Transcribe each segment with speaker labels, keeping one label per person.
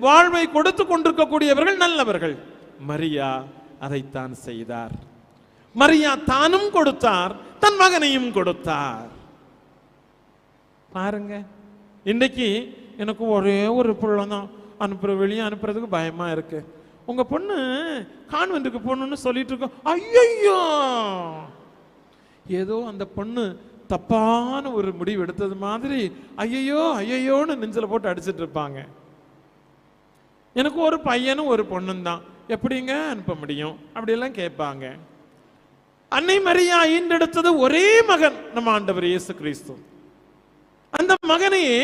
Speaker 1: வாழ்வை கொடுத்து கொண்டிருக்கக்கூடியவர்கள் நல்லவர்கள். மரியா அதைத்தான் செய்தார். மரியா தானும் கொடுத்தார், தன் மகனையும் கொடுத்தார். பாருங்க, இன்னைக்கு எனக்கு ஒரே ஒரு பிள்ளை தான் வெளியே அனுப்புறதுக்கு பயமா இருக்கு. உங்க பொண்ணு கான்வென்ட்டுக்கு போகணும்னு சொல்லிட்டு இருக்கோம். ஐயோ, ஏதோ அந்த பொண்ணு தப்பான ஒரு முடிவு எடுத்தது மாதிரி ஐயோ ஐயோன்னு நெஞ்சில போட்டு அடிச்சிட்டு இருப்பாங்க. எனக்கு ஒரு பையனும் ஒரு பொண்ணும் தான், எப்படிங்க அனுப்ப முடியும் அப்படியெல்லாம் கேட்பாங்க. அன்னை மரியா ஈண்டெடுத்தது ஒரே மகன், நம்ம ஆண்டவர் இயேசு கிறிஸ்து. அந்த மகனையே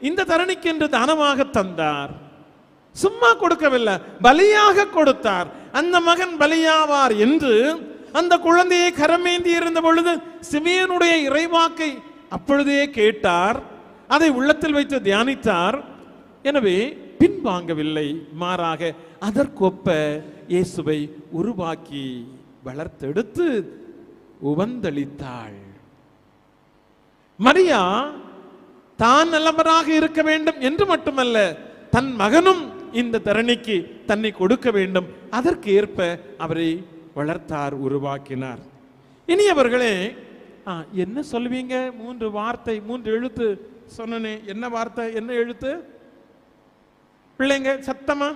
Speaker 1: இந்த தரணிக்கு என்று தானமாக தந்தார். சும்மா கொடுக்கவில்லை, பலியாக கொடுத்தார். அந்த மகன் பலியாவார் என்று அந்த குழந்தையை கரமேந்தி இருந்த பொழுது சிமியனுடைய இறைவாக்கை அப்பொழுதே கேட்டார், அதை உள்ளத்தில் வைத்து தியானித்தார். எனவே பின்வாங்கவில்லை, மாறாக அதற்கொப்ப இயேசுவை உருவாக்கி வளர்த்தெடுத்து உவந்தளித்தாள். மரியா தான் நல்லவராக இருக்க வேண்டும் என்று மட்டுமல்ல, தன் மகனும் இந்த தரணிக்கு தன்னை கொடுக்க வேண்டும், அதற்கு ஏற்ப அவரை வளர்த்தார், உருவாக்கினார். இனியவர்களே, என்ன சொல்வீங்க? 3 வார்த்தை, 3 எழுத்து சொன்னனே, என்ன வார்த்தை, என்ன எழுத்து? பிள்ளைங்க சத்தமா